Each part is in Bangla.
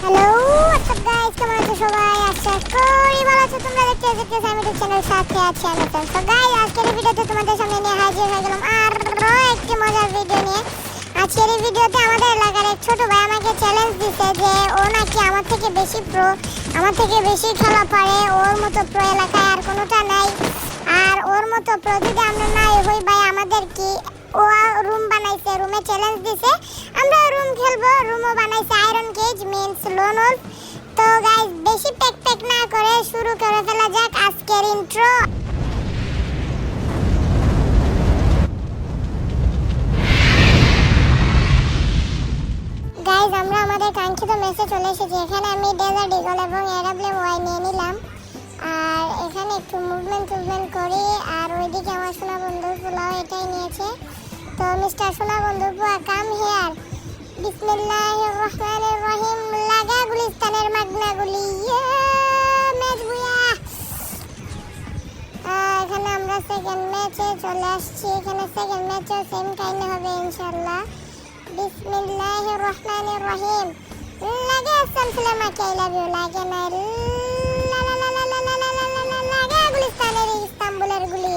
হ্যালো হোয়াটসঅ্যাপ গাইস, কেমন আছো সবাই? আশা করি ভালো আছো। তোমরা দেখতে আমি তো চ্যানেল সাথে আছি আমি তো। সো গাইস, আজকের এই ভিডিওতে তোমাদের সামনে নিয়ে হাজির হয়ে গেলাম আরো একটি মজার ভিডিও নিয়ে। আজকের এই ভিডিওতে আমাদের এলাকার এক ছোট ভাই আমাকে চ্যালেঞ্জ দিছে যে ও নাকি আমার থেকে বেশি প্রো, আমার থেকে বেশি খেলা পারে, ওর মতো প্রো এলাকায় আর কোনোটা নাই। আর ওর মতো প্রো যদি আমরা নাই হই ভাই, আমাদের কি ও রুম বানাইছে, রুমে চ্যালেঞ্জ দিছে আমরা রুম খেলবো। রুমও বানাইছে iron cage means loan Wolf. তো গাইস, বেশি প্যাক না করে শুরু করে ফেলা যাক আজকের ইন্ট্রো। গাইস, আমরা আমাদের কাঙ্ক্ষিত মেসে চলে এসেছি। এখানে আমি ডেজার্ট ইগল এবং এরাবলেম ওয়াই নিয়ে নিলাম। আর এখানে একটু মুভমেন্ট করি। আর ওইদিকে আমার সোনা বন্ধুর পোলাও এটাই নিয়েছে। তো মিস্টার সোনা বন্ধুর পোয়া, কাম হিয়ার। বিসমিল্লাহির রহমানির রহিম। লাগা গুলিস্তানের মাগনা গুলি, ম্যাচ বুয়া। এখানে আমরা সেকেন্ড ম্যাচে চলে আসছি। এখানে সেকেন্ড ম্যাচও সেম কাইন্ড হবে ইনশাআল্লাহ। বিসমিল্লাহির রহমানির রহিম। লাগা সামসুলামা কে আই লাভ ইউ। লাগে না লাগা গুলিস্তানের ইস্তাম্বুলের গুলি।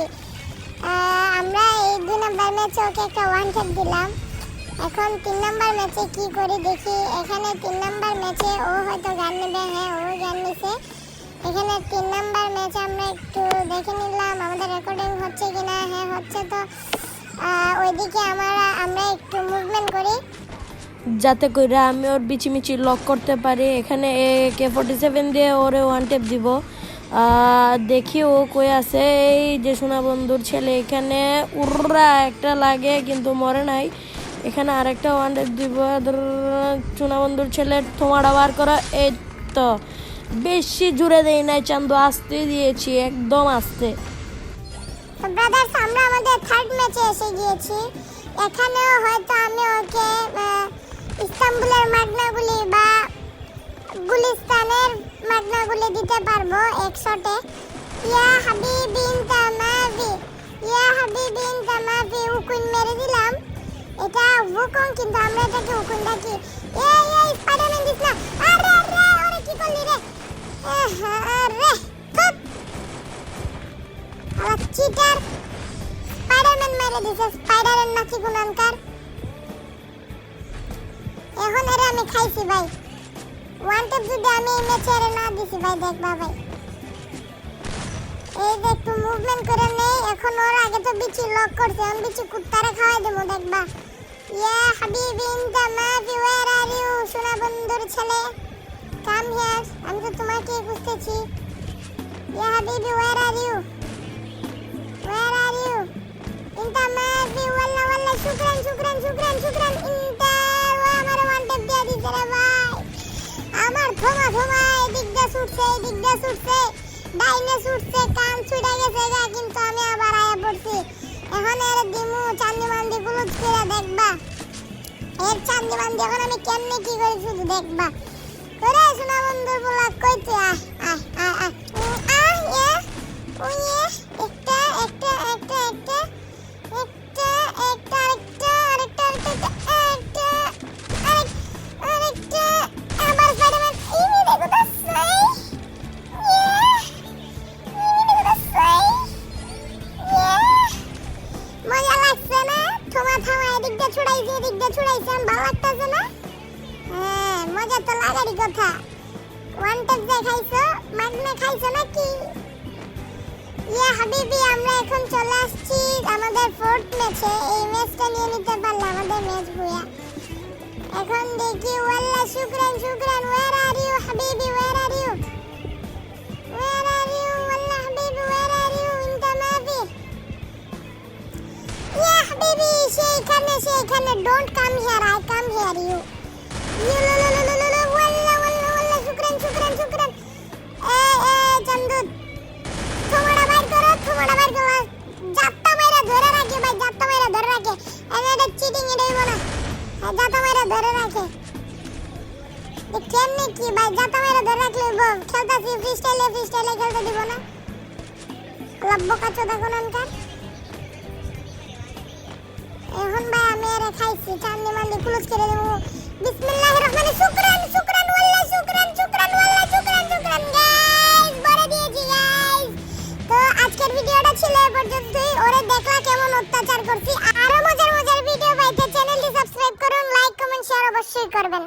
আমরা এই 2 নাম্বার ম্যাচে ওকে একটা ওয়ান-টেপ দিলাম। এখন 3 নাম্বার ম্যাচে কি করি দেখি। এখানে 3 নাম্বার ম্যাচে ও হয়তো গান নেবে। হ্যাঁ, ও গান নিছে। এখানে 3 নাম্বার ম্যাচে আমরা একটু দেখে নিলাম আমাদের রেকর্ডিং হচ্ছে কিনা। হ্যাঁ, হচ্ছে। তো ওইদিকে আমরা একটু মুভমেন্ট করি যাতে করে আমি ওর বিচিমিচি লক করতে পারি। এখানে AK-47 দিয়ে ওরে ওয়ান-টেপ দিব। দেখি ও কই আছে। এই যে সোনা বন্ধুর ছেলে, এখানে উড়রা একটা লাগে কিন্তু মরে নাই। এখানে আরেকটা ওয়ান-টেপ দিব। সোনা বন্ধুর ছেলে তোমার বার করা। এই তো বেশি জুড়ে দেই নাই চান্দু, আস্তে দিয়েছি, একদম আস্তে। ব্রাদার্স, আমরা আমাদের থার্ড ম্যাচে এসে গিয়েছি। এখানেও হয়তো আমি ওকে ইস্তাম্বুলের মাগনাগুলি বা গুলিস্তানের মাগনাগুলি দিতে পারবো এক শটে। ইয়া হাবিবি ইনতা মাফি, ইয়া হাবিবি ইনতা মাফি। উকুন মেরে দিলাম। এটা উকুন, কিন্তু আমরা এটাকে উকুন ডাকি। এই স্পাইডারম্যান দিস না। আরে ওরে কি করলি রে? আরে ধুত, আবার চিটার। স্পাইডারম্যান মেরে দিছে। স্পাইডারের নাকি গুণানকার। এখন এর আমি খাইছি ভাই। ওয়ান-টেপ যদি আমি এই ম্যাচে এর না দিছি ভাই, দেখবা ভাই। এই যে একটু মুভমেন্ট করে নেই। এখন ওর আগে তো বিচি লক করছে, আমি বিচি কুত্তারে খাওয়াই দেবো, দেখবা। ইয়া হাবিবি ইনতা মাফি, ওয়্যার আর ইউ। সোনা বন্ধুর ছেলে, কাম হিয়ার। আমি তো তোমাকে খুঁজতেছি। ইয়া হাবিবি, where are you, where are you. ইনতা মাফি, ওয়াল্লাহ শুকরান ইনতা। ও আমার ওয়ান-টেপ দিয়ে দিছে রে ভাই। আমার থমা এদিক দিয়ে ছুটছে, ডাইনে ছুটছে, কান ছুটে গেছে গা, কিন্তু আমি আবার আয়া পড়ছি। এখন এর দিমু চান্দি মান্দি গুলো করে দেখবা। এর চান্দি মান্দি এখন আমি কেমনে কি করি শুধু দেখবা। করে শোনা বন্ধুর বলা কইতে মজা লাগছে না? থমা এদিক দিয়ে ছুড়াইছে, ভালো লাগতেছে না? হ্যাঁ, মজা তো লাগারই কথা। ওয়ান-টেপ যে খাইছো, মাগনা খাইছো নাকি? ইয়া হাবিবি, আমরা এখন চলে আসছি আমাদের ফোর্থ ম্যাচে। এই ম্যাচটা নিয়ে নিতে পারলে আমাদের ম্যাচ বুয়া। এখন দেখি। ওয়াল্লাহ শুকরান। ওয়্যার আর ইউ হাবিবি, ওয়্যার আর ইউ, ওয়াল্লাহ হাবিবি, ওয়্যার আর ইউ ইনতা মাফি। ইয়া হাবিবি, সেইখানে don't come here, I come here you. ওয়াল্লাহ শুকরান। চান্দু, তোমারা বাইর করো। জাত্তা মাইরা ধরে রাখে ভাই, এটা চিটিং, এটা হইব না। জাতা মাইরা ধরে রাখে। কেমনে কি ভাই, জাতা মাইরা ধরে রাখলে হইব? খেলতাছি ফ্রিস্টাইলে খেলতে দিব না। লব্বো কাচো দেখো নানকার। এখন ভাই আমি এর খাইছি, চান্দি মান্দি ক্লোজ করে দেবো। বিসমিল্লাহির রহমানির শুকরান। ওয়াল্লাহ আজকের ভিডিওটা ছিল এ পর্যন্তই। ওরে দেখলা কেমন অত্যাচার করছি। আরো মজার মজার ভিডিও পাইতে চ্যানেলটি সাবস্ক্রাইব করুন, লাইক কমেন্ট শেয়ার অবশ্যই করবেন।